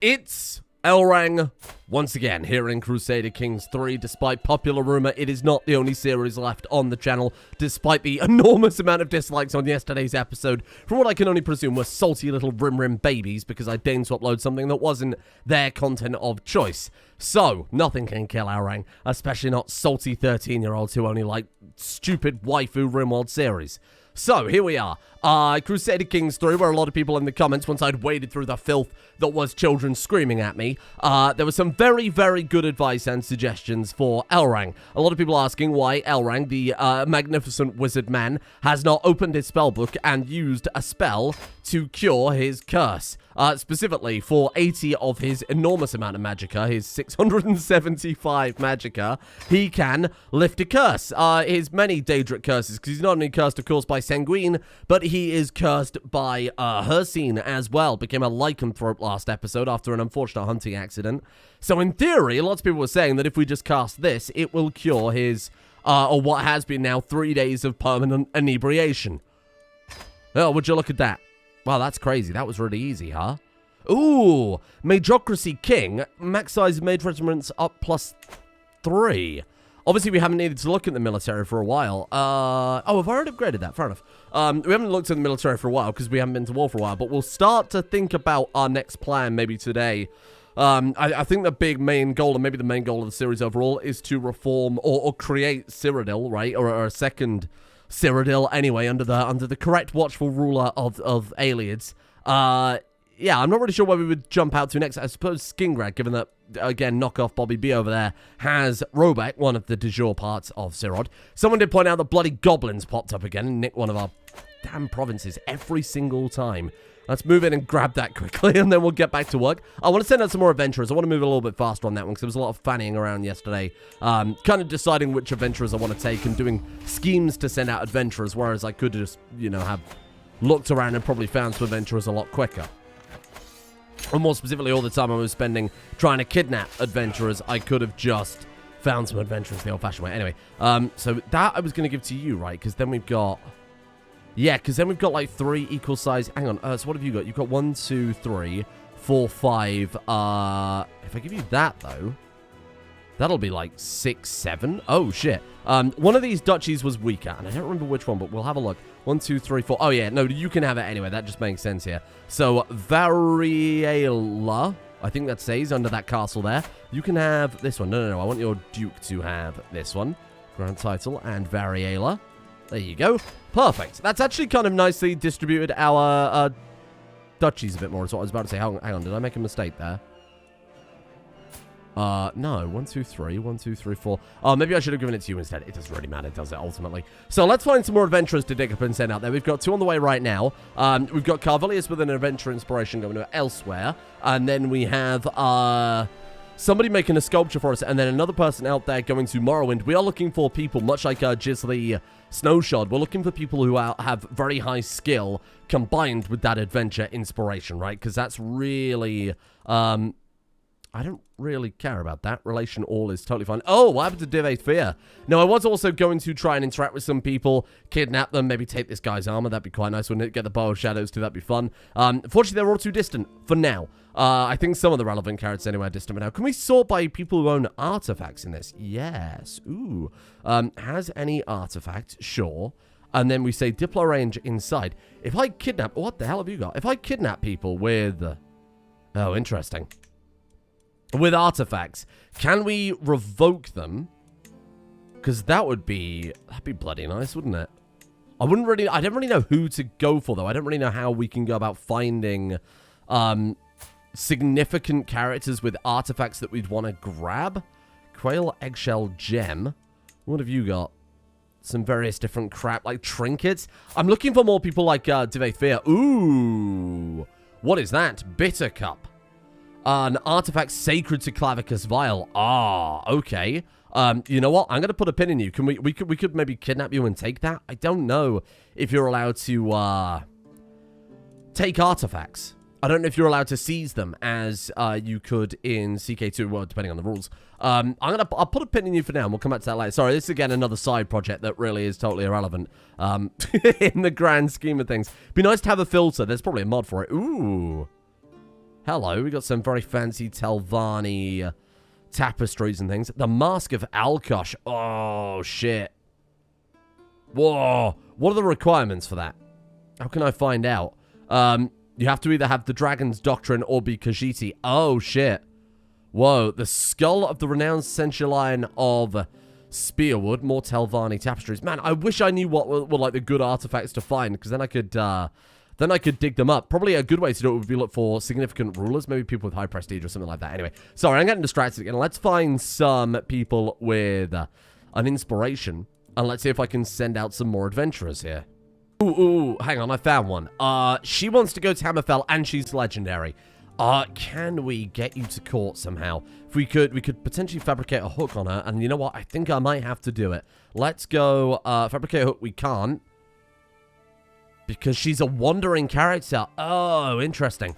It's Elrang once again here in Crusader Kings III. Despite popular rumor, it is not the only series left on the channel, despite the enormous amount of dislikes on yesterday's episode from what I can only presume were salty little rim babies because I deigned to upload something that wasn't their content of choice. So, nothing can kill Elrang, especially not salty 13-year-olds who only like stupid waifu RimWorld series. So, here we are, Crusader Kings III, where a lot of people in the comments, once I'd waded through the filth that was children screaming at me, there was some very, very good advice and suggestions for Elrang. A lot of people asking why Elrang, the magnificent wizard man, has not opened his spellbook and used a spell to cure his curse. Specifically, for 80 of his enormous amount of magicka, his 675 magicka, he can lift a curse. His many Daedric curses, because he's not only cursed, of course, by Sanguine, but he is cursed by Hircine as well. Became a lycanthrope last episode after an unfortunate hunting accident. So in theory, lots of people were saying that if we just cast this, it will cure his, or what has been now 3 days of permanent inebriation. Oh, would you look at that? Wow, that's crazy. That was really easy, huh? Ooh, Majocracy King. Max size mage regiments up +3. Obviously, we haven't needed to look at the military for a while. Oh, I've already upgraded that. Fair enough. We haven't looked at the military for a while because we haven't been to war for a while. But we'll start to think about our next plan maybe today. I think the big main goal, and maybe the main goal of the series overall, is to reform or create Cyrodiil, right? Or a second Cyrodiil, anyway, under the correct watchful ruler of AYLEIDs. Yeah, I'm not really sure where we would jump out to next. I suppose Skingrad, given that, again, knockoff Bobby B over there has Robeck, one of the de jure parts of Cyrod. Someone did point out that bloody goblins popped up again and nicked one of our damn provinces every single time. Let's move in and grab that quickly, and then we'll get back to work. I want to send out some more adventurers. I want to move a little bit faster on that one, because there was a lot of fannying around yesterday. Kind of deciding which adventurers I want to take and doing schemes to send out adventurers, whereas I could just, you know, have looked around and probably found some adventurers a lot quicker. Or more specifically, all the time I was spending trying to kidnap adventurers, I could have just found some adventurers the old-fashioned way. Anyway, so that I was going to give to you, right? Because then we've got... Yeah, because then we've got like 3 equal size... Hang on, so what have you got? You've got 1, 2, 3, 4, 5. If I give you that, though, that'll be like 6, 7. Oh, shit. One of these duchies was weaker, and I don't remember which one, but we'll have a look. 1, 2, 3, 4. Oh, yeah, no, you can have it anyway. That just makes sense here. So, Variela, I think that says under that castle there. You can have this one. No. I want your duke to have this one. Grand title and Variela. There you go. Perfect. That's actually kind of nicely distributed our duchies a bit more, is what I was about to say. Hang on. Did I make a mistake there? No. 1, 2, 3. 1, 2, 3, 4. Oh, maybe I should have given it to you instead. It doesn't really matter, does it, ultimately? So let's find some more adventurers to dig up and send out there. We've got 2 on the way right now. We've got Carvilius with an adventure inspiration going to elsewhere. And then we have, somebody making a sculpture for us, and then another person out there going to Morrowind. We are looking for people, much like Gisli Snowshod. We're looking for people who have very high skill combined with that adventure inspiration, right? Because that's really... I don't really care about that. Relation all is totally fine. Oh, what happened to Dive Fear? No, I was also going to try and interact with some people, kidnap them, maybe take this guy's armor. That'd be quite nice, wouldn't it? Get the Bow of Shadows too, that'd be fun. Unfortunately, they're all too distant for now. I think some of the relevant characters anyway are distant for now. Can we sort by people who own artifacts in this? Yes. Ooh. Has any artifact? Sure. And then we say Diplo range inside. If I kidnap... What the hell have you got? If I kidnap people with... Oh, interesting. With artifacts, can we revoke them? Because that would be... That'd be bloody nice, wouldn't it? I don't really know who to go for, though. I don't really know how we can go about finding significant characters with artifacts that we'd want to grab. Quail Eggshell Gem. What have you got? Some various different crap, like trinkets. I'm looking for more people like Dive Fear. Ooh. What is that? Bitter Cup. An artifact sacred to Clavicus Vial. Ah, okay. You know what? I'm going to put a pin in you. Can we could maybe kidnap you and take that? I don't know if you're allowed to take artifacts. I don't know if you're allowed to seize them as you could in CK2, well, depending on the rules. I'll put a pin in you for now, and we'll come back to that later. Sorry, this is, again, another side project that really is totally irrelevant in the grand scheme of things. Be nice to have a filter. There's probably a mod for it. Ooh. Hello, we got some very fancy Telvanni tapestries and things. The Mask of Alkosh. Oh, shit. Whoa. What are the requirements for that? How can I find out? You have to either have the Dragon's Doctrine or be Khajiit. Oh, shit. Whoa. The Skull of the Renowned Centurion of Spearwood. More Telvanni tapestries. Man, I wish I knew what were like the good artifacts to find, because then I could dig them up. Probably a good way to do it would be look for significant rulers, maybe people with high prestige or something like that. Anyway, sorry, I'm getting distracted again. Let's find some people with an inspiration, and let's see if I can send out some more adventurers here. Ooh, hang on, I found one. She wants to go to Hammerfell, and she's legendary. Can we get you to court somehow? If we could potentially fabricate a hook on her, and you know what? I think I might have to do it. Let's go, fabricate a hook. We can't, because she's a wandering character. Oh, interesting.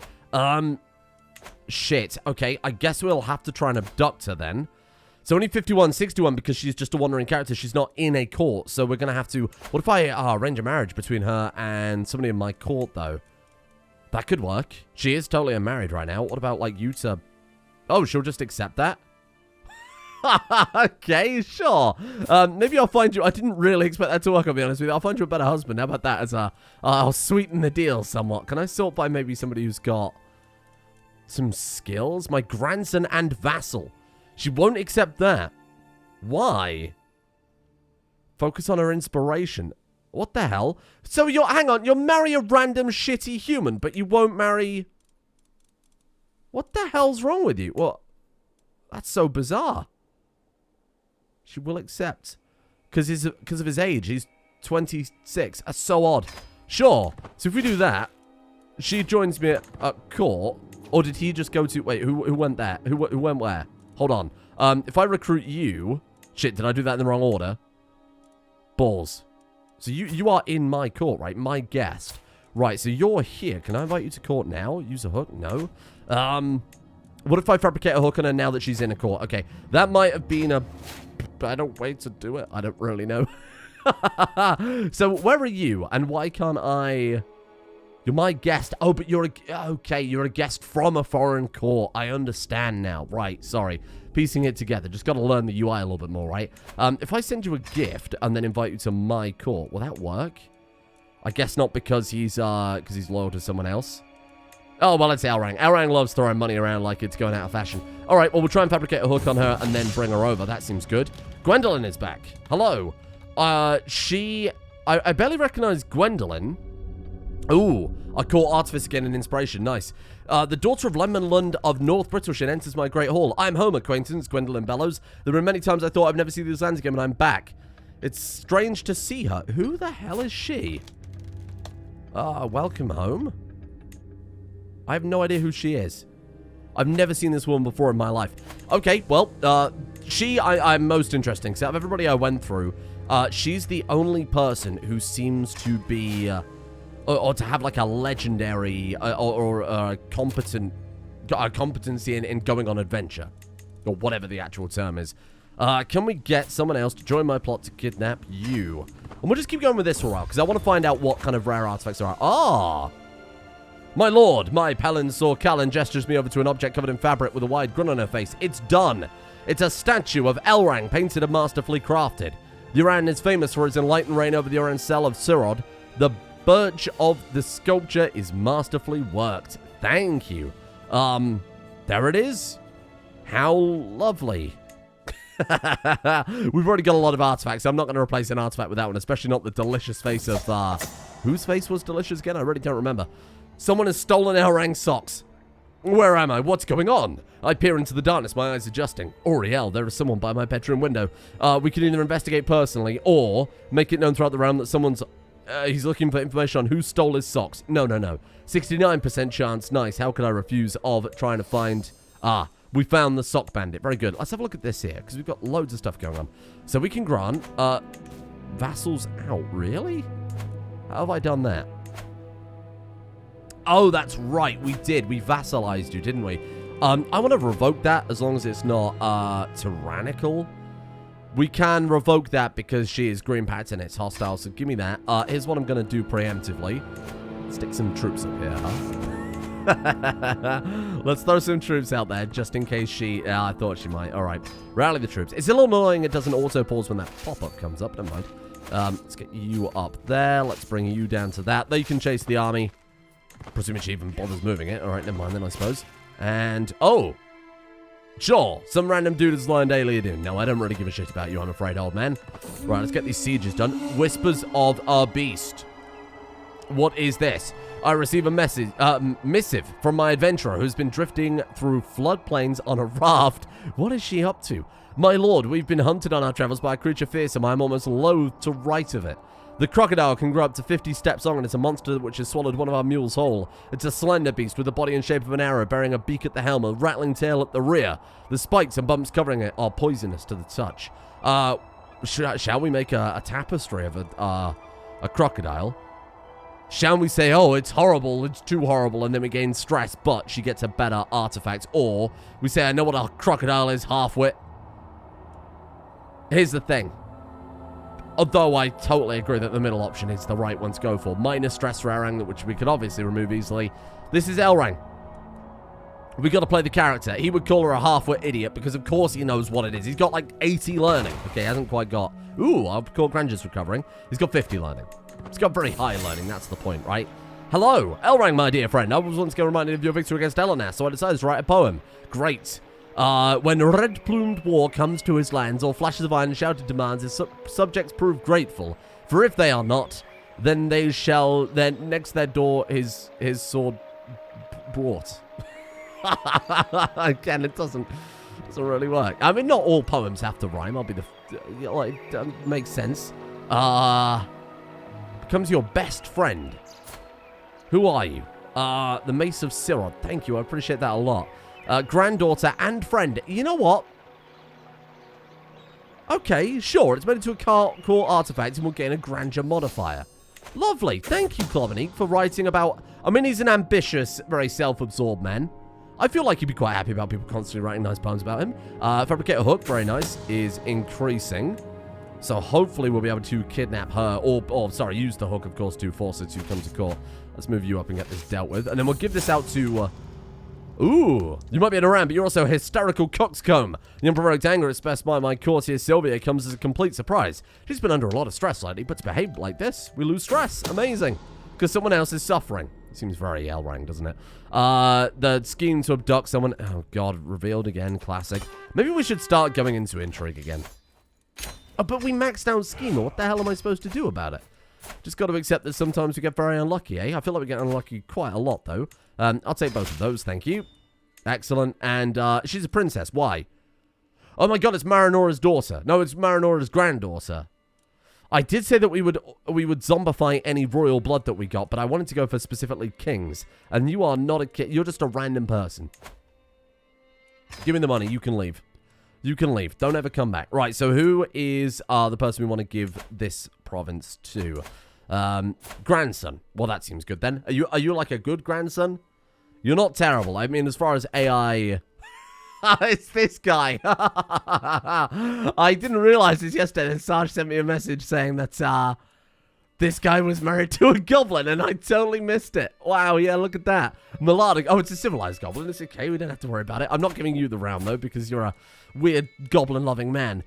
Shit. Okay, I guess we'll have to try and abduct her then. So only 51-61 because she's just a wandering character. She's not in a court, so we're going to have to... What if I arrange a marriage between her and somebody in my court, though? That could work. She is totally unmarried right now. What about, like, you to... Oh, she'll just accept that? Okay, sure. Maybe I'll find you... I didn't really expect that to work, I'll be honest with you. I'll find you a better husband. How about that as a... I'll sweeten the deal somewhat. Can I sort by maybe somebody who's got some skills? My grandson and vassal. She won't accept that. Why? Focus on her inspiration. What the hell? So you're... Hang on. You'll marry a random shitty human, but you won't marry... What the hell's wrong with you? What? That's so bizarre. She will accept. Because of his age. He's 26. That's so odd. Sure. So if we do that, she joins me at court. Or did he just go to... Wait, who went there? Who went where? Hold on. If I recruit you... Shit, did I do that in the wrong order? Balls. So you are in my court, right? My guest. Right, so you're here. Can I invite you to court now? Use a hook? No. What if I fabricate a hook on her now that she's in a court? Okay, that might have been a better way to do it. I don't really know. So, where are you? And why can't I... You're my guest. Oh, but you're a... Okay, you're a guest from a foreign court. I understand now. Right, sorry. Piecing it together. Just got to learn the UI a little bit more, right? If I send you a gift and then invite you to my court, will that work? I guess not because he's loyal to someone else. Oh, well, it's Elrang. Elrang loves throwing money around like it's going out of fashion. All right, well, we'll try and fabricate a hook on her and then bring her over. That seems good. Gwendolyn is back. Hello. I barely recognize Gwendolyn. Ooh, I caught Artifice again in inspiration. Nice. The daughter of Lemonlund of North Brittleshire enters my great hall. I'm home, acquaintance, Gwendolyn bellows. There were many times I thought I'd never see these lands again, but I'm back. It's strange to see her. Who the hell is she? Welcome home. I have no idea who she is. I've never seen this woman before in my life. Okay, well, I'm most interesting. So out of everybody I went through, she's the only person who seems to be... Or to have like a legendary or a competency in going on adventure, or whatever the actual term is. Can we get someone else to join my plot to kidnap you? And we'll just keep going with this for a while, because I want to find out what kind of rare artifacts there are. Ah! My lord, my Palinsaw Callan gestures me over to an object covered in fabric with a wide grin on her face. It's done. It's a statue of Elrang, painted and masterfully crafted. The Uran is famous for his enlightened reign over the Orancel of Sirod. The birch of the sculpture is masterfully worked. Thank you. There it is. How lovely. We've already got a lot of artifacts, so I'm not going to replace an artifact with that one, especially not the delicious face of, whose face was delicious again? I really don't remember. Someone has stolen Elrang's socks. Where am I? What's going on? I peer into the darkness, my eyes adjusting. Auriel, there is someone by my bedroom window. We can either investigate personally, or make it known throughout the realm that someone's... he's looking for information on who stole his socks. No. 69% chance. Nice. How could I refuse of trying to find... we found the sock bandit. Very good. Let's have a look at this here, because we've got loads of stuff going on. So we can grant... vassals out. Really? How have I done that? Oh, that's right. We did. We vassalized you, didn't we? I want to revoke that as long as it's not tyrannical. We can revoke that because she is green pattern. It's hostile, so give me that. Here's what I'm going to do preemptively. Stick some troops up here, huh? Let's throw some troops out there just in case she... I thought she might. All right. Rally the troops. It's a little annoying it doesn't auto-pause when that pop-up comes up. Never mind. Let's get you up there. Let's bring you down to that. They can chase the army. Presumably she even bothers moving it. All right, never mind then, I suppose. And... oh! Sure, some random dude has learned AYLEID. No, I don't really give a shit about you, I'm afraid, old man. Right, let's get these sieges done. Whispers of a Beast. What is this? I receive a missive from my adventurer who's been drifting through floodplains on a raft. What is she up to? My lord, we've been hunted on our travels by a creature fearsome. I'm almost loath to write of it. The crocodile can grow up to 50 steps long, and it's a monster which has swallowed one of our mules whole. It's a slender beast with a body in shape of an arrow, bearing a beak at the helm, a rattling tail at the rear. The spikes and bumps covering it are poisonous to the touch. Shall we make a tapestry of a crocodile? Shall we say, oh, it's horrible, it's too horrible, and then we gain stress, but she gets a better artifact? Or we say, I know what a crocodile is, half-wit. Here's the thing. Although I totally agree that the middle option is the right one to go for. Minus stress for Elrang, which we could obviously remove easily. This is Elrang. We got to play the character. He would call her a half-wit idiot because, of course, he knows what it is. He's got, like, 80 learning. Okay, he hasn't quite got... ooh, I'll call Granger's recovering. He's got 50 learning. He's got very high learning. That's the point, right? Hello, Elrang, my dear friend. I was once getting reminded of your victory against Elenas, so I decided to write a poem. Great. When red-plumed war comes to his lands, or flashes of iron and shouted demands, his subjects prove grateful. For if they are not, then they shall, then next their door his sword brought. Again, it doesn't really work. I mean, not all poems have to rhyme. I'll be the, like, makes sense. Becomes your best friend. Who are you? The Mace of Sirod. Thank you, I appreciate that a lot. Granddaughter and friend. You know what? Okay, sure. It's made into a core artifact and will gain a grandeur modifier. Lovely. Thank you, Clovenique, for writing about... I mean, he's an ambitious, very self-absorbed man. I feel like he'd be quite happy about people constantly writing nice poems about him. Fabricator Hook, very nice, is increasing. So hopefully we'll be able to kidnap her, or sorry, use the hook, of course, to force her to come to court. Let's move you up and get this dealt with. And then we'll give this out to... ooh, you might be in a ram, but you're also a hysterical coxcomb. The unprovoked anger expressed by my courtier Sylvia comes as a complete surprise. She's been under a lot of stress lately, but to behave like this, we lose stress. Amazing. Because someone else is suffering. It seems very Elrang, doesn't it? The scheme to abduct someone... oh, God, revealed again. Classic. Maybe we should start going into Intrigue again. Oh, but we maxed out Schemer. What the hell am I supposed to do about it? Just got to accept that sometimes we get very unlucky, eh? I feel like we get unlucky quite a lot, though. I'll take both of those, thank you. Excellent. And she's a princess. Why? Oh my god, it's Marinora's daughter. No, it's Marinora's granddaughter. I did say that we would zombify any royal blood that we got, but I wanted to go for specifically kings. And you are not a king. You're just a random person. Give me the money. You can leave. You can leave. Don't ever come back. Right, so who is the person we want to give this province to? Grandson. Well, that seems good then. Are you like a good grandson? You're not terrible. I mean, as far as AI... it's this guy. I didn't realize this yesterday. Sarge sent me a message saying that this guy was married to a goblin, and I totally missed it. Wow, yeah, look at that. Melodic. Oh, it's a civilized goblin. It's okay. We don't have to worry about it. I'm not giving you the round, though, because you're a weird goblin-loving man.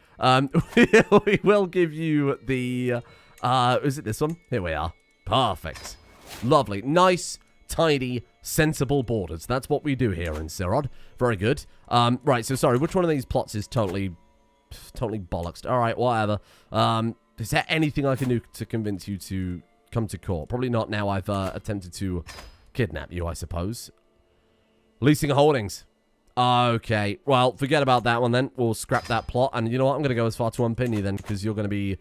We will give you the... is it this one? Here we are. Perfect. Lovely. Nice, tidy, sensible borders. That's what we do here in Sirod. Very good. Right, so sorry, which one of these plots is totally bollocks? All right, whatever. Is there anything I can do to convince you to come to court? Probably not now I've attempted to kidnap you, I suppose. Leasing holdings. Okay, well, forget about that one then. We'll scrap that plot. And you know what? I'm going to go as far to unpin you then, because you're going to be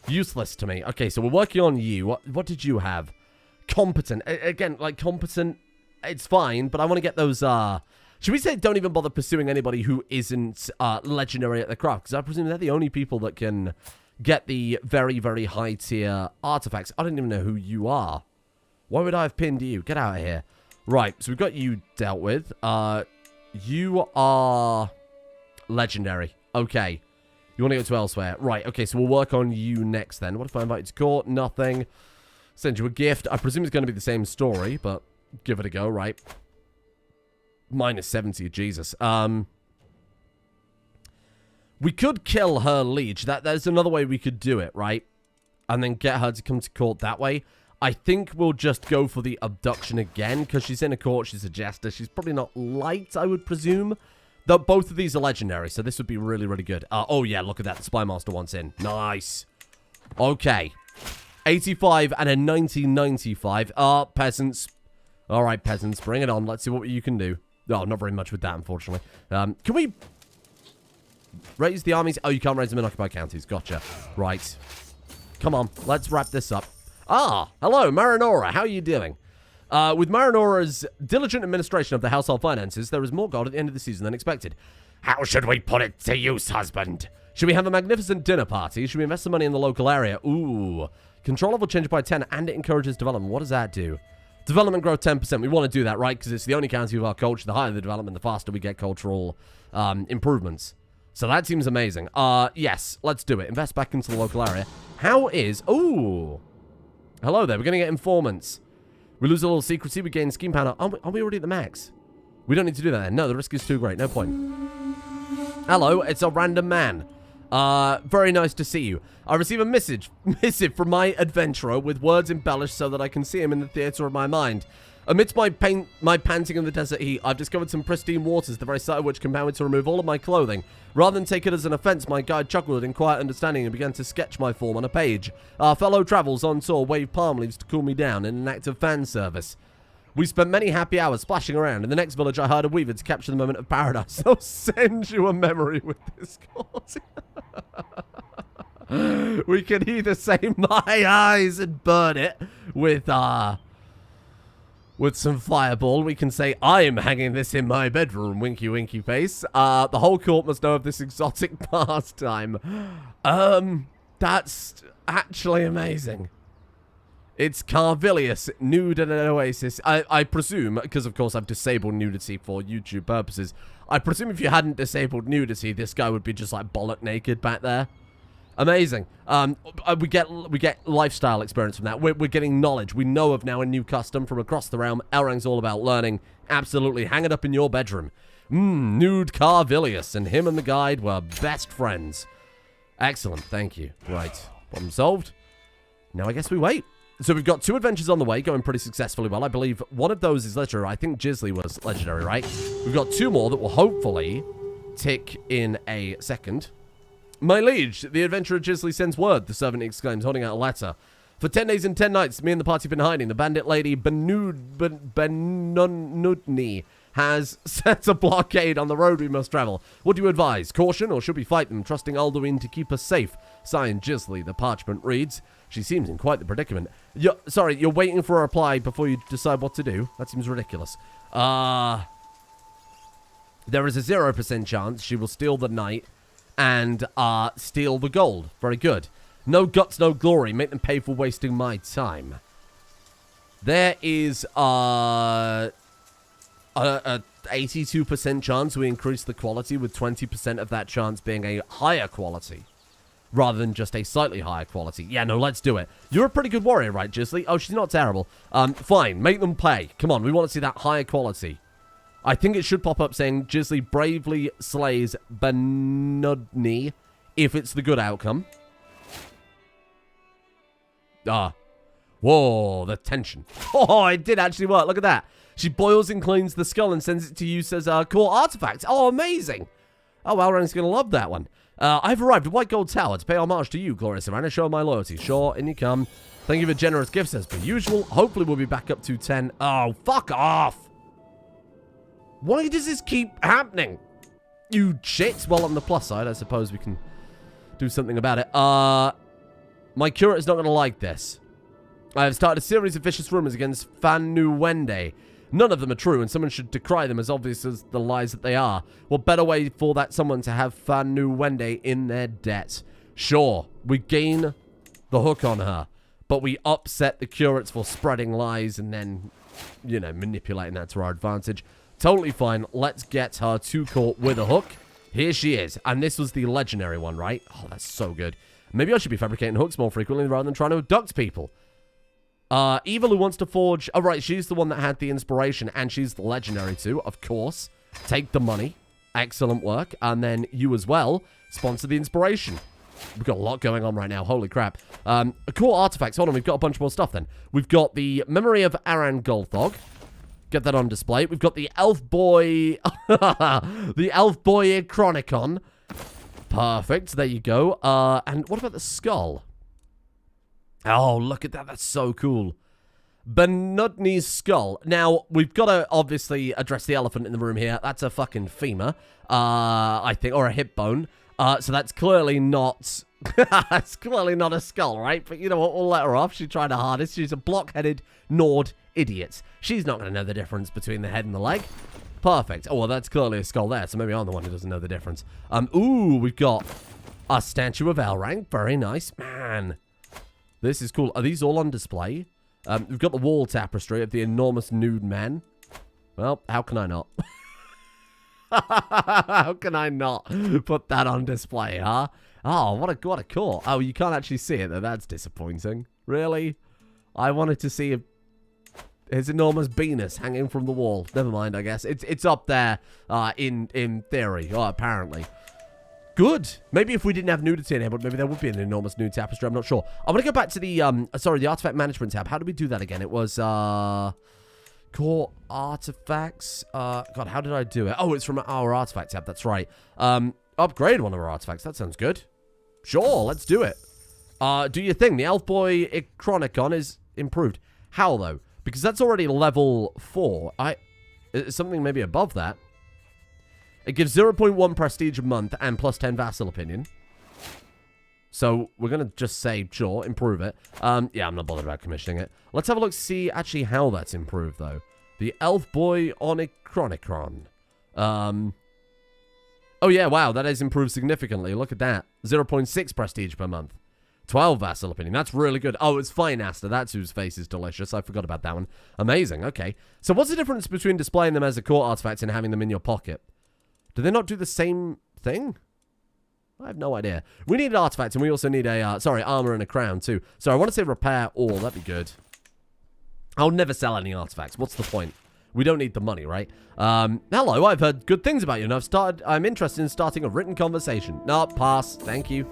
useless to me. Okay, so we're working on you. What did you have? Competent. Again, like, competent, it's fine, but I want to get those, should we say don't even bother pursuing anybody who isn't legendary at the craft? Because I presume they're the only people that can get the very, very high-tier artifacts. I don't even know who you are. Why would I have pinned you? Get out of here. Right, so we've got you dealt with. You are legendary. Okay. You want to go to elsewhere. Right, okay, so we'll work on you next then. What if I invite you to court? Nothing. Send you a gift. I presume it's going to be the same story, but give it a go, right? Minus 70, Jesus. We could kill her liege. There's another way we could do it, right? And then get her to come to court that way. I think we'll just go for the abduction again, because she's in a court, she's a jester. She's probably not light, I would presume. Though both of these are legendary, so this would be really, really good. Oh, yeah, look at that. The Spy Master wants in. Nice. Okay. 85 and a 1995. Peasants. All right, peasants, bring it on. Let's see what you can do. Oh, not very much with that, unfortunately. Can we raise the armies? Oh, you can't raise them in occupied counties. Gotcha. Right. Come on, let's wrap this up. Hello, Marinora. How are you doing? With Marinora's diligent administration of the household finances, there is more gold at the end of the season than expected. How should we put it to use, husband? Should we have a magnificent dinner party? Should we invest some money in the local area? Ooh. Control level changes by 10 and it encourages development. What does that do? Development growth 10%. We want to do that, right? Because it's the only county of our culture. The higher the development, the faster we get cultural improvements. So that seems amazing. Yes, let's do it. Invest back into the local area. How is... Ooh. Hello there. We're going to get informants. We lose a little secrecy. We gain scheme power. Are we already at the max? We don't need to do that then. No, the risk is too great. No point. Hello, it's a random man. Very nice to see you. I receive a missive from my adventurer with words embellished so that I can see him in the theater of my mind. Amidst my panting in the desert heat, I've discovered some pristine waters, the very sight of which compelled me to remove all of my clothing. Rather than take it as an offense, my guide chuckled in quiet understanding and began to sketch my form on a page. Our fellow travels on tour waved palm leaves to cool me down in an act of fan service. We spent many happy hours splashing around. In the next village, I hired a weaver to capture the moment of paradise. I'll send you a memory with this course. We can either say my eyes and burn it with some fireball. We can say I am hanging this in my bedroom, winky winky face. The whole court must know of this exotic pastime. That's actually amazing. It's Carvilius, nude in an oasis. I presume, because of course I've disabled nudity for YouTube purposes, I presume if you hadn't disabled nudity, this guy would be just like bollock naked back there. Amazing. We get lifestyle experience from that. We're getting knowledge. We know of now a new custom from across the realm. Elrang's all about learning. Absolutely. Hang it up in your bedroom. Nude Carvilius, and him and the guide were best friends. Excellent. Thank you. Right. Problem solved. Now I guess we wait. So we've got 2 adventures on the way, going pretty successfully well. I believe one of those is legendary. I think Gisley was legendary, right? We've got 2 more that will hopefully tick in a second. My liege, the adventurer Gisley sends word, the servant exclaims, holding out a letter. For 10 days and 10 nights, me and the party have been hiding. The bandit lady Benunudni has set a blockade on the road we must travel. What do you advise? Caution, or should we fight them, trusting Alduin to keep us safe? Signed, Gisley. The parchment reads. She seems in quite the predicament. You're waiting for a reply before you decide what to do? That seems ridiculous. There is a 0% chance she will steal the knight and steal the gold. Very good. No guts, no glory. Make them pay for wasting my time. There is a 82% chance we increase the quality, with 20% of that chance being a higher quality rather than just a slightly higher quality. Yeah, no, let's do it. You're a pretty good warrior, right, Gisley? Oh, she's not terrible. Fine. Make them pay. Come on, we want to see that higher quality. I think it should pop up saying Gisley bravely slays Benudni if it's the good outcome. Whoa, the tension. Oh, it did actually work. Look at that. She boils and cleans the skull and sends it to use as a core artifact. Oh, amazing. Oh, Elrond's going to love that one. I've arrived at White Gold Tower to pay homage to you, Glorious Savannah. Show my loyalty. Sure, in you come. Thank you for generous gifts as per usual. Hopefully we'll be back up to 10. Oh, fuck off. Why does this keep happening? You shit. Well, on the plus side, I suppose we can do something about it. My curator's not going to like this. I have started a series of vicious rumors against Fanuwende. None of them are true, and someone should decry them as obvious as the lies that they are. What better way for that someone to have Fanuwende in their debt? Sure, we gain the hook on her, but we upset the curates for spreading lies and then, you know, manipulating that to our advantage. Totally fine. Let's get her to court with a hook. Here she is. And this was the legendary one, right? Oh, that's so good. Maybe I should be fabricating hooks more frequently rather than trying to abduct people. Evil, who wants to forge... Oh, right, she's the one that had the inspiration, and she's the legendary too, of course. Take the money. Excellent work. And then you as well. Sponsor the inspiration. We've got a lot going on right now. Holy crap. Cool artifacts. Hold on, we've got a bunch more stuff then. We've got the Memory of Aran Golthog. Get that on display. We've got the Elf Boy... the Elf Boy Chronicon. Perfect. There you go. And what about the skull? Oh, look at that. That's so cool. Benudni's skull. Now, we've got to obviously address the elephant in the room here. That's a fucking femur, I think, or a hip bone. So that's clearly not... that's clearly not a skull, right? But you know what? We'll let her off. She tried her hardest. She's a block-headed Nord idiot. She's not going to know the difference between the head and the leg. Perfect. Oh, well, that's clearly a skull there, so maybe I'm the one who doesn't know the difference. Ooh, we've got a statue of Elrang. Very nice. Man, this is cool. Are these all on display? We've got the wall tapestry of the enormous nude man. Well, how can I not? How can I not put that on display, huh? Oh, what a cool. Oh, you can't actually see it, though. That's disappointing. Really? I wanted to see his enormous penis hanging from the wall. Never mind, I guess. It's up there in theory, apparently. Good. Maybe if we didn't have nudity in here, but maybe there would be an enormous nude tapestry. I'm not sure. I want to go back to the, the artifact management tab. How did we do that again? It was, core artifacts. God, how did I do it? Oh, it's from our artifact tab. That's right. Upgrade one of our artifacts. That sounds good. Sure, let's do it. Do your thing. The Elf Boy Chronicon is improved. How, though? Because that's already level 4. Something maybe above that. It gives 0.1 prestige a month and plus 10 vassal opinion. So we're going to just say, sure, improve it. Yeah, I'm not bothered about commissioning it. Let's have a look, see actually how that's improved, though. The Elf Boy Chronicon. Oh, yeah, wow, that is improved significantly. Look at that. 0.6 prestige per month. 12 vassal opinion. That's really good. Oh, it's Fine Aster. That's whose face is delicious. I forgot about that one. Amazing. Okay. So what's the difference between displaying them as a core artifact and having them in your pocket? Do they not do the same thing? I have no idea. We need an artifact, and we also need a, armor and a crown, too. So I want to say repair all. That'd be good. I'll never sell any artifacts. What's the point? We don't need the money, right? Hello, I've heard good things about you, and I'm interested in starting a written conversation. No, pass. Thank you.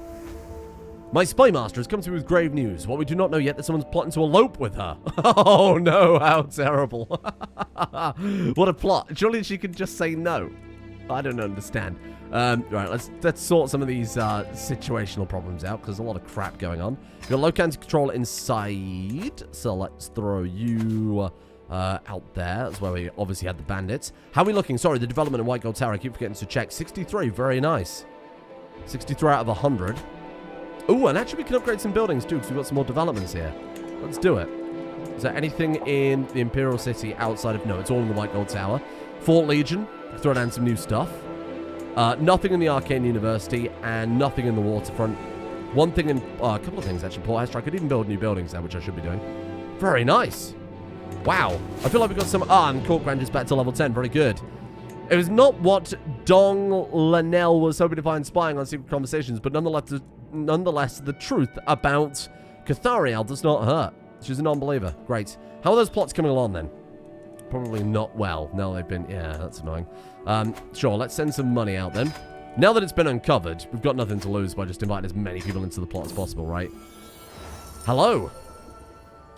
My spy master has come to me with grave news. What we do not know yet that someone's plotting to elope with her. Oh, no, how terrible. What a plot. Surely she could just say no. I don't understand. Right, let's sort some of these situational problems out, because there's a lot of crap going on. We've got low counter control inside, so let's throw you out there. That's where we obviously had the bandits. How are we looking? Sorry, the development in White Gold Tower, I keep forgetting to check. 63, very nice. 63 out of 100. Ooh, and actually we can upgrade some buildings too, because we've got some more developments here. Let's do it. Is there anything in the Imperial City outside of... No, it's all in the White Gold Tower. Fort Legion. Throw down some new stuff. Nothing in the Arcane University, and nothing in the waterfront. One thing in... a couple of things, actually. Port Hester. I could even build new buildings there, which I should be doing. Very nice. Wow. I feel like we've got some... and Court Grandeur is back to level 10. Very good. It was not what Dong Lanel was hoping to find spying on secret conversations, but nonetheless, the truth about Cathariel does not hurt. She's a non-believer. Great. How are those plots coming along, then? Probably not well. No, they've been... Yeah, that's annoying. Sure, let's send some money out, then. Now that it's been uncovered, we've got nothing to lose by just inviting as many people into the plot as possible, right? Hello.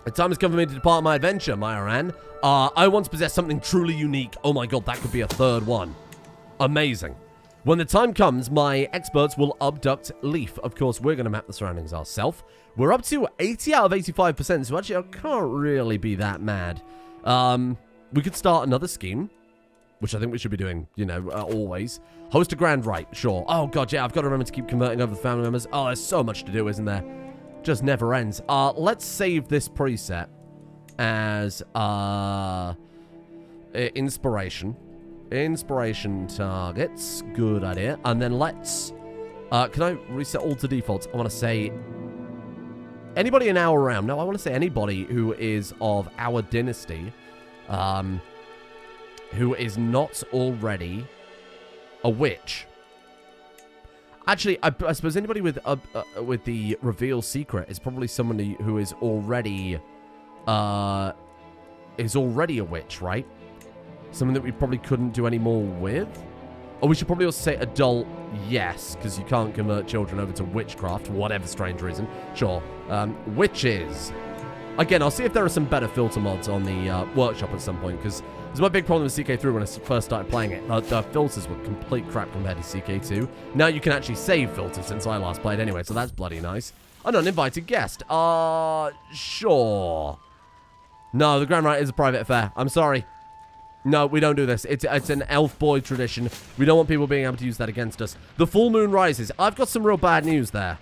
The time has come for me to depart my adventure, Myran. I want to possess something truly unique. Oh my god, that could be a third one. Amazing. When the time comes, my experts will abduct Leaf. Of course, we're going to map the surroundings ourselves. We're up to 80 out of 85%, so actually I can't really be that mad. We could start another scheme, which I think we should be doing, you know, always. Host a grand rite, sure. Oh god, yeah, I've got to remember to keep converting over the family members. Oh, there's so much to do, isn't there? Just never ends. Let's save this preset as inspiration. Inspiration targets. Good idea. And then let's... can I reset all to defaults? I want to say... Anybody in our realm. No, I want to say anybody who is of our dynasty. Who is not already a witch. Actually, I suppose anybody with the reveal secret is probably somebody who is already is already a witch, right? Something that we probably couldn't do any more with. Or we should probably also say adult, yes, because you can't convert children over to witchcraft for whatever strange reason. Sure. Witches. Again, I'll see if there are some better filter mods on the workshop at some point, because there's my big problem with CK3 when I first started playing it. The filters were complete crap compared to CK2. Now you can actually save filters since I last played anyway, so that's bloody nice. An uninvited guest. Sure. No, the Grand Rite is a private affair. I'm sorry. No, we don't do this. It's an elf boy tradition. We don't want people being able to use that against us. The full moon rises. I've got some real bad news there.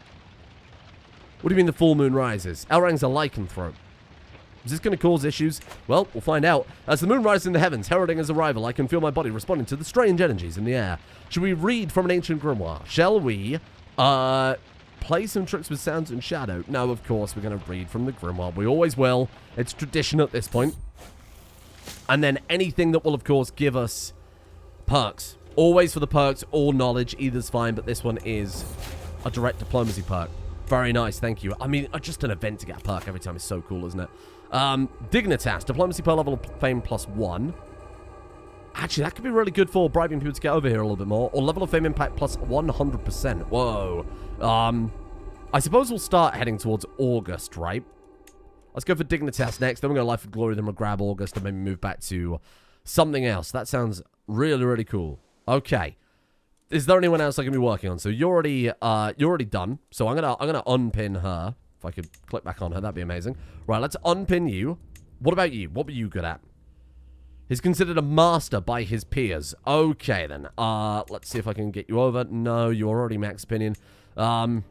What do you mean the full moon rises? Elrang's a lycanthrope. Is this going to cause issues? Well, we'll find out. As the moon rises in the heavens, heralding his arrival, I can feel my body responding to the strange energies in the air. Should we read from an ancient grimoire? Shall we, play some tricks with sounds and shadow? No, of course, we're going to read from the grimoire. We always will. It's tradition at this point. And then anything that will, of course, give us perks. Always for the perks or knowledge. Either's fine, but this one is a direct diplomacy perk. Very nice, thank you. I mean, just an event to get a perk every time is so cool, isn't it? Dignitas. Diplomacy per level of fame +1. Actually, that could be really good for bribing people to get over here a little bit more. Or level of fame impact plus 100%. Whoa. I suppose we'll start heading towards August, right? Let's go for Dignitas next. Then we're going to Life of Glory. Then we'll grab August and maybe move back to something else. That sounds really, really cool. Okay. Is there anyone else I can be working on? So you're already done. So I'm gonna unpin her. If I could click back on her, that'd be amazing. Right, let's unpin you. What about you? What were you good at? He's considered a master by his peers. Okay, then. Let's see if I can get you over. No, you're already max opinion. I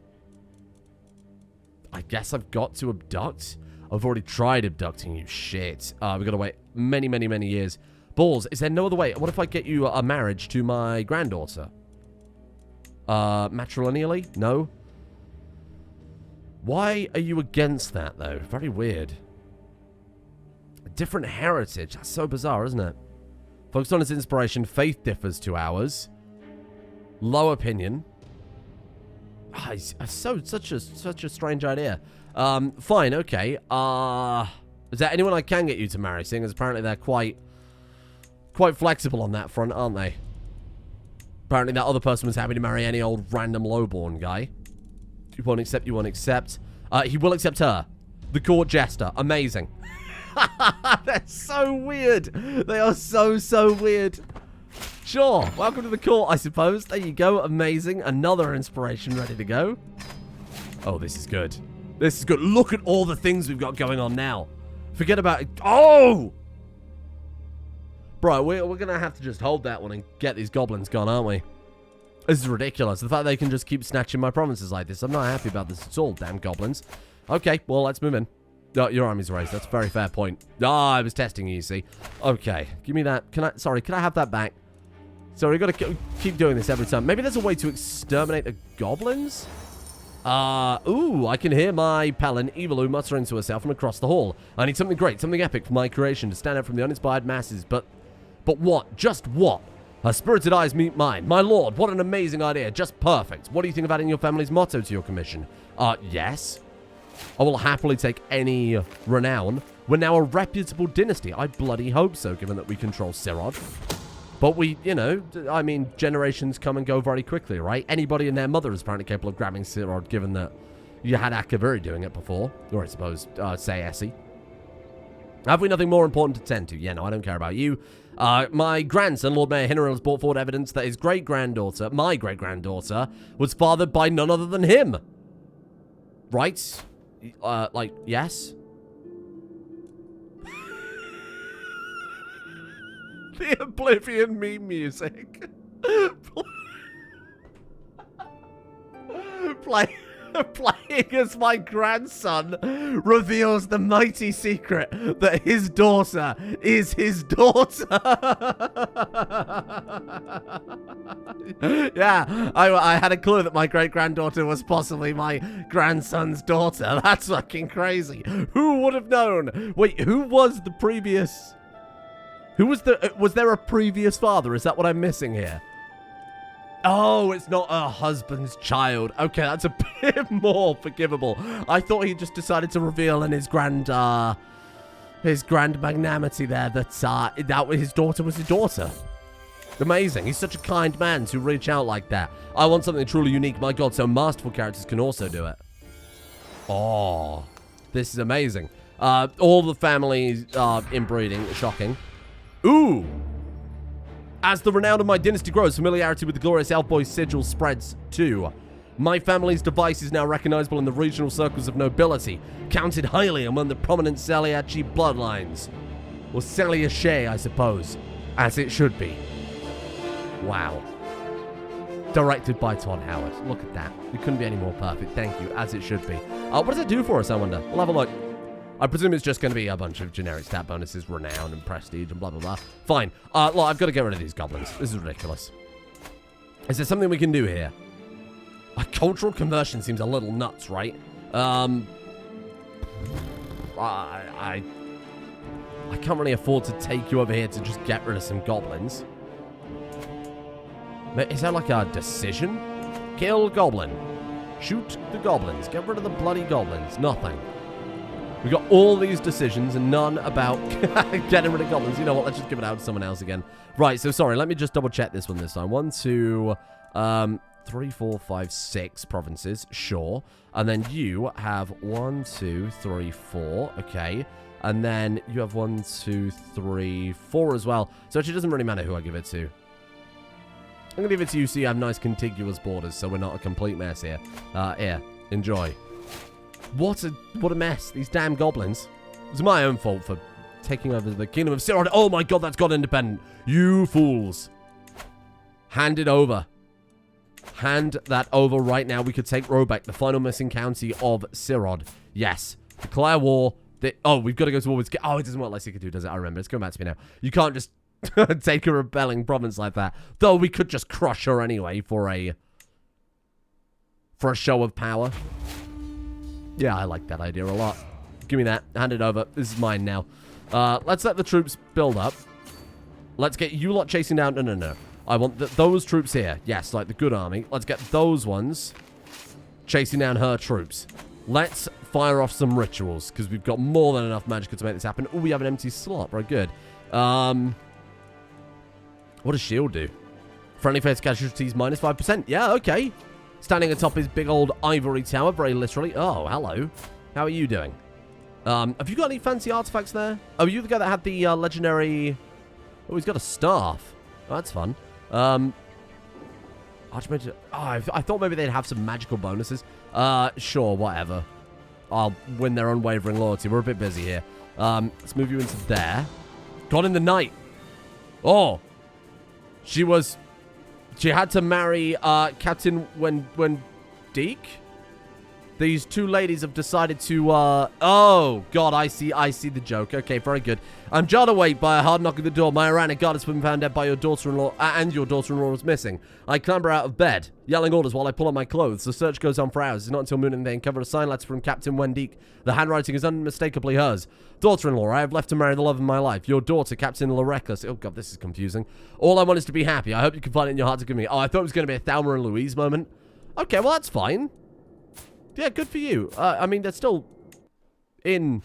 guess I've got to abduct. I've already tried abducting you. Shit. We've got to wait many, many, many years. Balls, is there no other way? What if I get you a marriage to my granddaughter? Matrilineally? No? Why are you against that, though? Very weird. A different heritage. That's so bizarre, isn't it? Focused on his inspiration. Faith differs to ours. Low opinion. Such a strange idea. Fine, okay. Is there anyone I can get you to marry? Seeing as apparently they're quite flexible on that front, aren't they? Apparently that other person was happy to marry any old random lowborn guy. You won't accept, you won't accept. He will accept her. The court jester. Amazing. That's so weird. They are so weird. Sure. Welcome to the court, I suppose. There you go. Amazing. Another inspiration ready to go. Oh, this is good. This is good. Look at all the things we've got going on now. Forget about it. Oh! Bro, we're going to have to just hold that one and get these goblins gone, aren't we? This is ridiculous. The fact they can just keep snatching my provinces like this. I'm not happy about this at all, damn goblins. Okay, well, let's move in. Oh, your army's raised. That's a very fair point. I was testing you see. Okay, give me that. Can I have that back? Sorry, we've got to keep doing this every time. Maybe there's a way to exterminate the goblins? Ooh, I can hear my Palin, Eviloo, muttering to herself from across the hall. I need something great, something epic for my creation to stand out from the uninspired masses. But what? Just what? Her spirited eyes meet mine. My lord, what an amazing idea. Just perfect. What do you think of adding your family's motto to your commission? Yes. I will happily take any renown. We're now a reputable dynasty. I bloody hope so, given that we control Sirod. But we, you know, I mean, generations come and go very quickly, right? Anybody and their mother is apparently capable of grabbing Sirod, given that you had Akaviri doing it before. Or I suppose, say Essie. Have we nothing more important to tend to? Yeah, no, I don't care about you. My grandson, Lord Mayor Hinneril, has brought forward evidence that his great-granddaughter, my great-granddaughter, was fathered by none other than him. Right? Like, yes? The Oblivion meme music. Playing as my grandson reveals the mighty secret that his daughter is his daughter. Yeah, I had a clue that my great-granddaughter was possibly my grandson's daughter. That's fucking crazy. Who would have known? Wait, who was the previous... was there a previous father? Is that what I'm missing here? Oh, it's not her husband's child. Okay, that's a bit more forgivable. I thought he just decided to reveal in his grand his grand magnanimity there that his daughter was his daughter. Amazing. He's such a kind man to reach out like that. I want something truly unique. My God, so masterful characters can also do it. Oh, this is amazing. All the families are inbreeding. Shocking. Ooh. As the renown of my dynasty grows, familiarity with the glorious elf boy sigil spreads too. My family's device is now recognizable in the regional circles of nobility, counted highly among the prominent Saliachi bloodlines. Or Saliache, I suppose, as it should be. Wow. Directed by Todd Howard. Look at that. It couldn't be any more perfect. Thank you, as it should be. What does it do for us, I wonder? We'll have a look. I presume it's just going to be a bunch of generic stat bonuses, renown and prestige and blah, blah, blah. Fine. Look, I've got to get rid of these goblins. This is ridiculous. Is there something we can do here? A cultural conversion seems a little nuts, right? I can't really afford to take you over here to just get rid of some goblins. Is that like a decision? Kill goblin. Shoot the goblins. Get rid of the bloody goblins. Nothing. We got all these decisions and none about getting rid of goblins. You know what? Let's just give it out to someone else again. Right, so sorry. Let me just double check this one this time. 1, 2, 3, 4, 5, 6 provinces. Sure. And then you have 1, 2, 3, 4. Okay. And then you have 1, 2, 3, 4 as well. So actually, it doesn't really matter who I give it to. I'm going to give it to you so you have nice contiguous borders so we're not a complete mess here. Here. Enjoy. What a mess. These damn goblins. It's my own fault for taking over the kingdom of Sirod. Oh my God, that's got independent. You fools. Hand it over. Hand that over right now. We could take Robeck, the final missing county of Sirod. Yes. Declare war. Oh, we've got to go to war with... Oh, it doesn't work like CK2 does it. I remember. It's going back to me now. You can't just take a rebelling province like that. Though we could just crush her anyway for a show of power. Yeah, I like that idea a lot. Give me that. Hand it over. This is mine now. Let's let the troops build up. Let's get you lot chasing down... No. I want those troops here. Yes, like the good army. Let's get those ones chasing down her troops. Let's fire off some rituals, because we've got more than enough magicka to make this happen. Oh, we have an empty slot. Very good. What does shield do? Friendly face casualties -5%. Yeah, okay. Standing atop his big old ivory tower, very literally. Oh, hello. How are you doing? Have you got any fancy artifacts there? Oh, you the guy that had the legendary... Oh, he's got a staff. Oh, that's fun. Archmage... Oh, I thought maybe they'd have some magical bonuses. Sure, whatever. I'll win their unwavering loyalty. We're a bit busy here. Let's move you into there. Gone in the night. Oh. She had to marry Captain Wendique. These two ladies have decided to, oh, God, I see the joke. Okay, very good. I'm jarred awake by a hard knock at the door. My Iranic goddess has been found dead by your daughter-in-law, and your daughter-in-law is missing. I clamber out of bed, yelling orders while I pull on my clothes. The search goes on for hours. It's not until moon and they uncover a sign letter from Captain Wendique. The handwriting is unmistakably hers. Daughter-in-law, I have left to marry the love of my life. Your daughter, Captain Lareckless. Oh, God, this is confusing. All I want is to be happy. I hope you can find it in your heart to give me. Oh, I thought it was going to be a Thelma and Louise moment. Okay, well, that's fine. Yeah, good for you. I mean, they're still in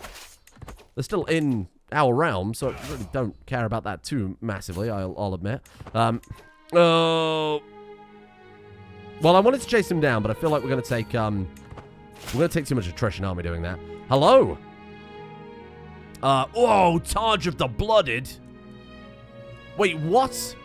our realm, so I really don't care about that too massively, I'll admit. Oh. Well, I wanted to chase him down, but I feel like we're going to take too much attrition, aren't we, doing that? Hello? Oh, Taj of the Blooded. Wait, what?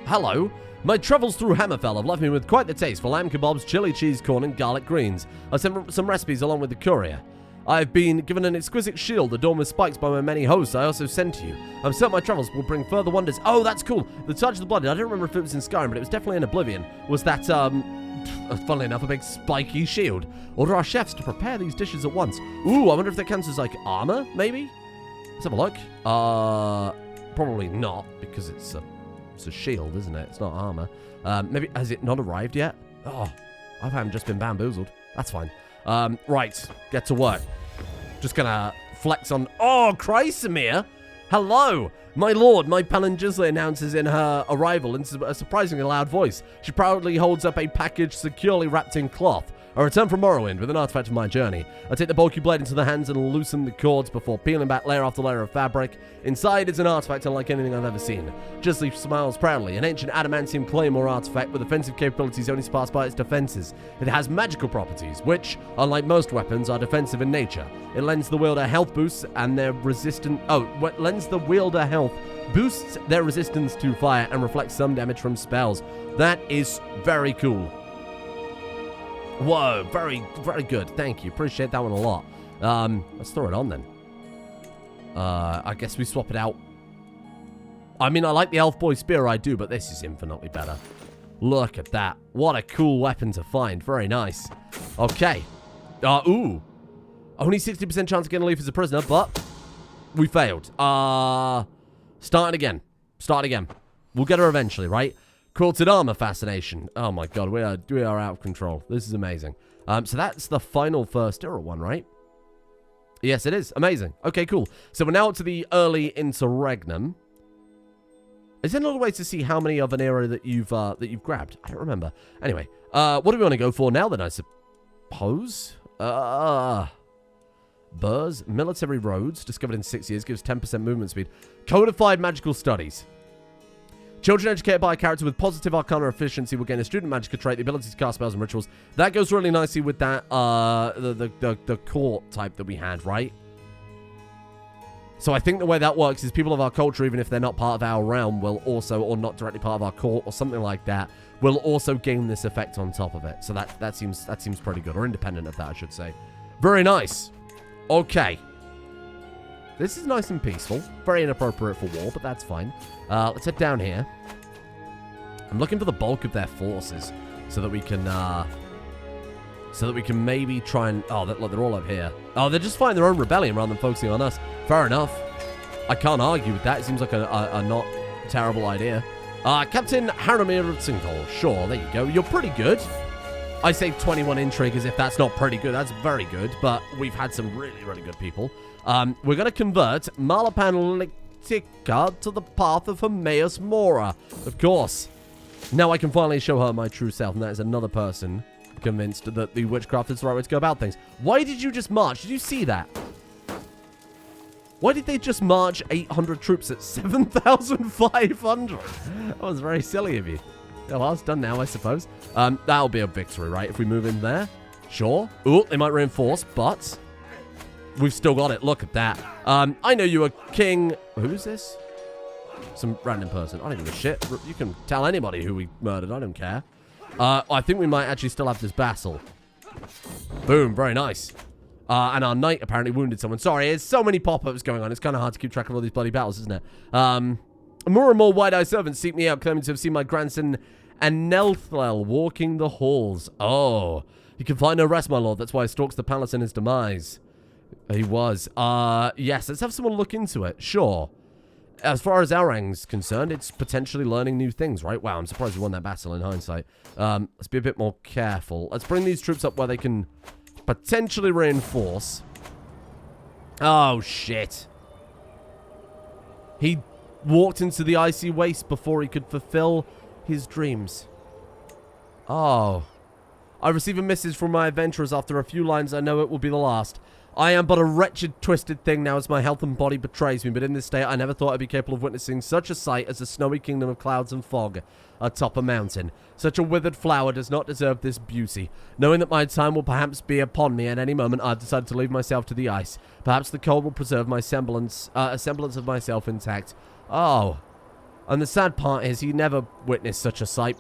Hello? My travels through Hammerfell have left me with quite the taste for lamb kebabs, chili cheese corn, and garlic greens. I sent some recipes along with the courier. I've been given an exquisite shield adorned with spikes by my many hosts I also sent to you. I'm certain my travels will bring further wonders. Oh, that's cool. The Touch of the Blooded. I don't remember if it was in Skyrim, but it was definitely in Oblivion. Was that, funnily enough, a big spiky shield? Order our chefs to prepare these dishes at once. Ooh, I wonder if that counts as, like, armor, maybe? Let's have a look. Probably not, because it's a shield, isn't it? It's not armor. Maybe, has it not arrived yet? Oh, I haven't just been bamboozled. That's fine. Right, get to work. Just gonna flex on... Oh, Chrysamere! Hello! My lord, my Palangizla announces in her arrival in a surprisingly loud voice. She proudly holds up a package securely wrapped in cloth. I return from Morrowind with an artifact of my journey. I take the bulky blade into the hands and loosen the cords before peeling back layer after layer of fabric. Inside is an artifact unlike anything I've ever seen. Justly smiles proudly, an ancient adamantium claymore artifact with offensive capabilities only surpassed by its defenses. It has magical properties, which, unlike most weapons, are defensive in nature. It lends the wielder health boosts and their boosts their resistance to fire and reflects some damage from spells. That is very cool. Whoa, very, very good. Thank you. Appreciate that one a lot. Let's throw it on then. I guess we swap it out. I mean, I like the Elf Boy Spear, I do, but this is infinitely better. Look at that. What a cool weapon to find. Very nice. Okay. Ooh. Only 60% chance of getting a leaf as a prisoner, but we failed. Starting again. Start again. We'll get her eventually, right? Quilted armor fascination. Oh my god, we are out of control. This is amazing. So that's the final first era one, right? Yes, it is. Amazing. Okay, cool. So we're now up to the early interregnum. Is there another way to see how many of an era that you've grabbed? I don't remember. Anyway, what do we want to go for now then, I suppose? Burrs, military roads, discovered in 6 years, gives 10% movement speed. Codified magical studies. Children educated by a character with positive arcana efficiency will gain a student magic trait, the ability to cast spells and rituals. That goes really nicely with that, the court type that we had, right? So I think the way that works is people of our culture, even if they're not part of our realm, will also, or not directly part of our court or something like that, will also gain this effect on top of it. So that seems pretty good, or independent of that, I should say. Very nice. Okay. This is nice and peaceful. Very inappropriate for war, but that's fine. Let's head down here. I'm looking for the bulk of their forces so that we can maybe try and... Oh, look, they're all up here. Oh, they're just fighting their own rebellion rather than focusing on us. Fair enough. I can't argue with that. It seems like a not terrible idea. Captain Haramir of Sinkhole. Sure, there you go. You're pretty good. I say 21 intrigue as if that's not pretty good. That's very good, but we've had some really, really good people. We're going to convert Malapan Lictica to the path of Hermaeus Mora. Of course. Now I can finally show her my true self, and that is another person convinced that the witchcraft is the right way to go about things. Why did you just march? Did you see that? Why did they just march 800 troops at 7,500? That was very silly of you. Well, it's done now, I suppose. That'll be a victory, right? If we move in there. Sure. Ooh, they might reinforce, but we've still got it. Look at that. I know you were king. Who's this? Some random person. I don't give a shit. You can tell anybody who we murdered. I don't care. I think we might actually still have this vassal. Boom. Very nice. And our knight apparently wounded someone. Sorry, there's so many pop-ups going on. It's kind of hard to keep track of all these bloody battles, isn't it? More and more wide-eyed servants seek me out, claiming to have seen my grandson Anelthlel walking the halls. Oh, he can find no rest, my lord. That's why he stalks the palace in his demise. He was. Yes, let's have someone look into it. Sure. As far as Aurang's concerned, it's potentially learning new things, right? Wow, I'm surprised we won that battle in hindsight. Let's be a bit more careful. Let's bring these troops up where they can potentially reinforce. Oh, shit. He walked into the icy waste before he could fulfill his dreams. Oh. I receive a message from my adventurers. After a few lines, I know it will be the last. I am but a wretched, twisted thing now as my health and body betrays me, but in this state I never thought I'd be capable of witnessing such a sight as a snowy kingdom of clouds and fog atop a mountain. Such a withered flower does not deserve this beauty. Knowing that my time will perhaps be upon me at any moment, I've decided to leave myself to the ice. Perhaps the cold will preserve my semblance, a semblance of myself intact. Oh. And the sad part is he never witnessed such a sight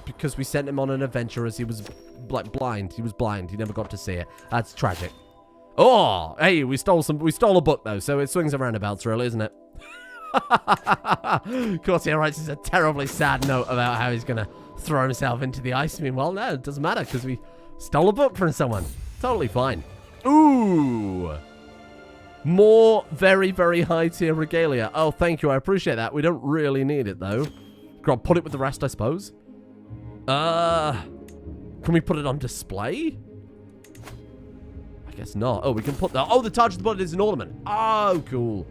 because we sent him on an adventure as he was blind. He was blind. He never got to see it. That's tragic. Oh, hey, we stole a book though, so it swings and roundabouts really, isn't it? Of course, he writes a terribly sad note about how he's gonna throw himself into the ice. I mean, well, no, it doesn't matter because we stole a book from someone. Totally fine. Ooh. More very, very high tier regalia. Oh, thank you. I appreciate that. We don't really need it though. I'll put it with the rest, I suppose. Can we put it on display? I guess not. Oh, we can put that. Oh, the Taj of the Blood is an ornament. Oh, cool.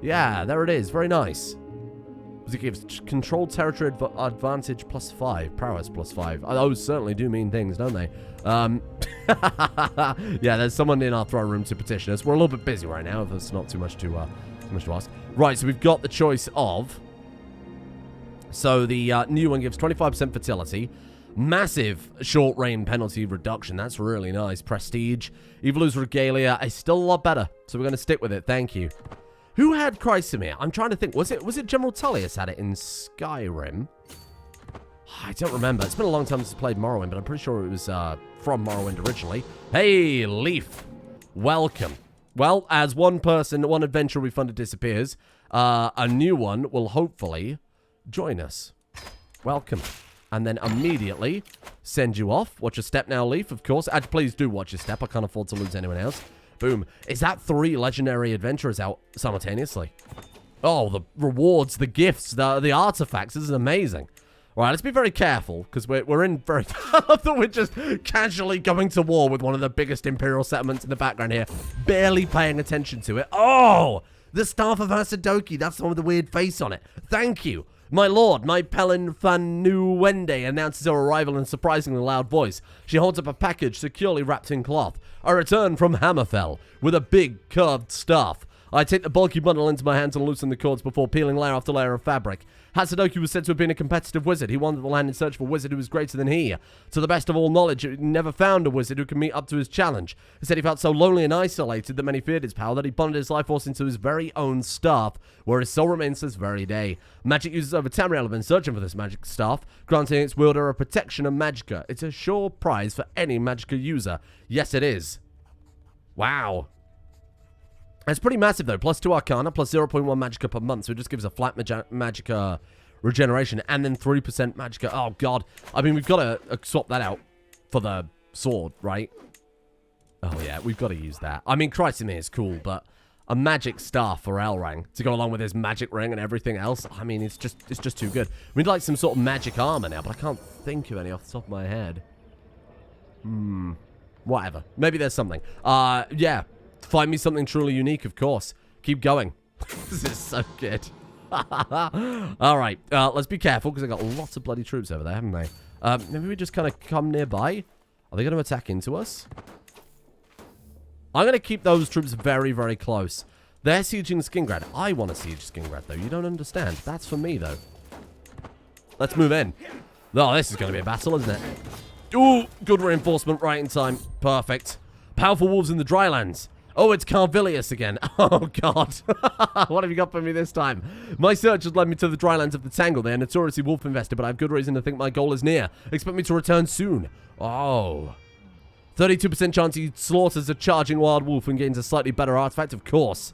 Yeah, there it is. Very nice. It gives controlled territory advantage +5, prowess +5. Those certainly do mean things, don't they? Yeah, there's someone in our throne room to petition us. We're a little bit busy right now, if it's not too much to ask. Right, so we've got the choice of... So the new one gives 25% fertility, massive short range penalty reduction. That's really nice. Prestige, Evolu's Regalia is still a lot better, so we're going to stick with it. Thank you. Who had Chrysamere? I'm trying to think. Was it General Tullius had it in Skyrim? I don't remember. It's been a long time since I played Morrowind, but I'm pretty sure it was from Morrowind originally. Hey, Leaf. Welcome. Well, as one adventure we funded disappears, a new one will hopefully join us. Welcome. And then immediately send you off. Watch your step now, Leaf, of course. And please do watch your step. I can't afford to lose anyone else. Boom. Is that 3 legendary adventurers out simultaneously? Oh, the rewards, the gifts, the artifacts. This is amazing. All right, let's be very careful, because we're in very... I love that we're just casually going to war with one of the biggest Imperial settlements in the background here. Barely paying attention to it. Oh, the Staff of Hasedoki. That's the one with the weird face on it. Thank you. My lord, my Pelin Fanuwende announces her arrival in a surprisingly loud voice. She holds up a package securely wrapped in cloth. I return from Hammerfell with a big curved staff. I take the bulky bundle into my hands and loosen the cords before peeling layer after layer of fabric. Hasedoki was said to have been a competitive wizard. He wandered the land in search of a wizard who was greater than he. To the best of all knowledge, he never found a wizard who could meet up to his challenge. He said he felt so lonely and isolated that many feared his power that he bonded his life force into his very own staff, where his soul remains this very day. Magic users over Tamriel have been searching for this magic staff, granting its wielder a protection of magicka. It's a sure prize for any magicka user. Yes, it is. Wow. It's pretty massive, though. +2 Arcana, plus 0.1 Magicka per month. So it just gives a flat Magicka regeneration. And then 3% Magicka. Oh, God. I mean, we've got to swap that out for the sword, right? Oh, yeah. We've got to use that. I mean, Chrysamere is cool, but a magic staff for Elrang to go along with his magic ring and everything else, I mean, it's just too good. We'd like some sort of magic armor now, but I can't think of any off the top of my head. Whatever. Maybe there's something. Yeah. Find me something truly unique, of course. Keep going. This is so good. All right. Let's be careful, because I've got lots of bloody troops over there, haven't they? Maybe we just kind of come nearby. Are they going to attack into us? I'm going to keep those troops very, very close. They're sieging Skingrad. I want to siege Skingrad, though. You don't understand. That's for me, though. Let's move in. Oh, this is going to be a battle, isn't it? Ooh, good reinforcement right in time. Perfect. Powerful wolves in the drylands. Oh, it's Carvilius again. Oh, God. What have you got for me this time? My search has led me to the drylands of the Tangle. They are notoriously wolf infested, but I have good reason to think my goal is near. Expect me to return soon. Oh. 32% chance he slaughters a charging wild wolf and gains a slightly better artifact, of course.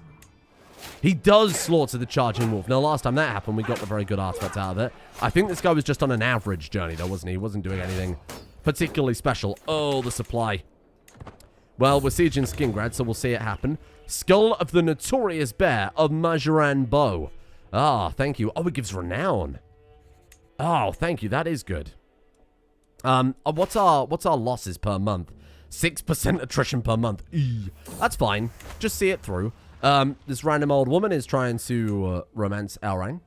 He does slaughter the charging wolf. Now, last time that happened, we got a very good artifact out of it. I think this guy was just on an average journey, though, wasn't he? He wasn't doing anything particularly special. Oh, the supply. Well, we're sieging Skingrad, so we'll see it happen. Skull of the Notorious Bear of Majoran Bow. Ah, thank you. Oh, it gives renown. Oh, thank you. That is good. What's our losses per month? 6% attrition per month. That's fine. Just see it through. This random old woman is trying to romance Elrang.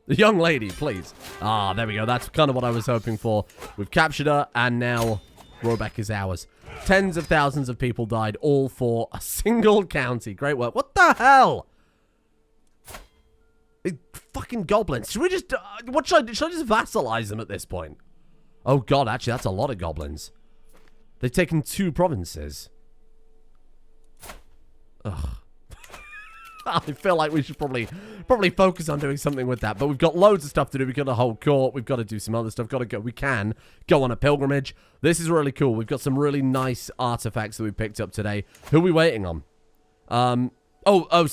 The young lady, please. Ah, there we go. That's kind of what I was hoping for. We've captured her, and now Robeck is ours. Tens of thousands of people died, all for a single county. Great work. What the hell? Fucking goblins. Should we just... should I just vassalize them at this point? Oh, God, actually, that's a lot of goblins. They've taken 2 provinces. Ugh. I feel like we should probably focus on doing something with that. But we've got loads of stuff to do. We've got a whole court. We've got to do some other stuff. We can go on a pilgrimage. This is really cool. We've got some really nice artifacts that we picked up today. Who are we waiting on? So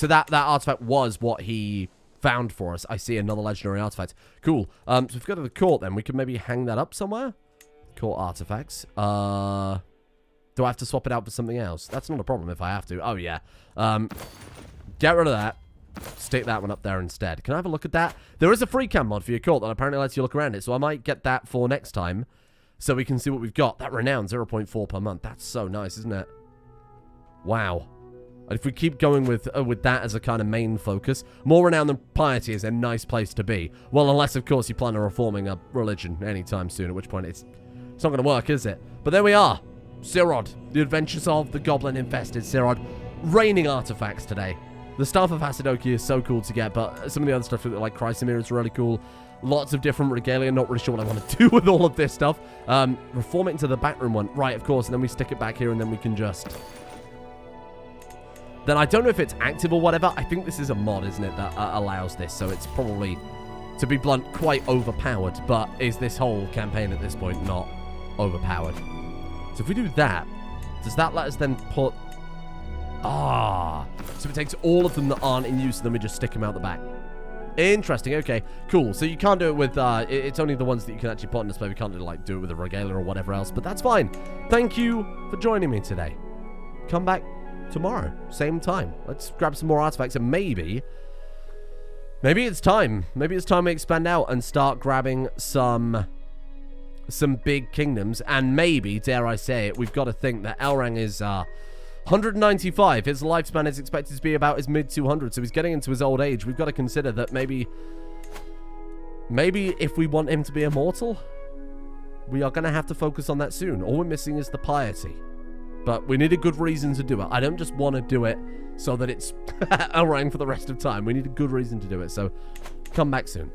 that artifact was what he found for us. I see another legendary artifact. Cool. So if we go to the court, then we can maybe hang that up somewhere. Court artifacts. Do I have to swap it out for something else? That's not a problem if I have to. Oh, yeah. Get rid of that. Stick that one up there instead. Can I have a look at that? There is a free cam mod for your court that apparently lets you look around it, so I might get that for next time so we can see what we've got. That renown, 0.4 per month. That's so nice, isn't it? Wow. If we keep going with that as a kind of main focus, more renown than piety is a nice place to be. Well, unless, of course, you plan on reforming a religion anytime soon, at which point it's not going to work, is it? But there we are. Sirod, the adventures of the goblin-infested Sirod. Raining artifacts today. The Staff of Hasedoki is so cool to get, but some of the other stuff, like Chrysamere, is really cool. Lots of different regalia. Not really sure what I want to do with all of this stuff. Reform it into the backroom one. Right, of course, and then we stick it back here, and then we can just... Then I don't know if it's active or whatever. I think this is a mod, isn't it, that allows this. So it's probably, to be blunt, quite overpowered. But is this whole campaign at this point not overpowered? So if we do that, does that let us then put... So it takes all of them that aren't in use, and then we just stick them out the back. Interesting. Okay, cool. So you can't do it with... it's only the ones that you can actually put on display. We can't do it with a regalia or whatever else. But that's fine. Thank you for joining me today. Come back tomorrow, same time. Let's grab some more artifacts, and maybe it's time. Maybe it's time we expand out and start grabbing some big kingdoms. And maybe, dare I say it, we've got to think that Elrang is 195. His lifespan is expected to be about his mid-200s, so he's getting into his old age. We've got to consider that maybe if we want him to be immortal, we are going to have to focus on that soon. All we're missing is the piety. But we need a good reason to do it. I don't just want to do it so that it's Elrang for the rest of time. We need a good reason to do it. So come back soon.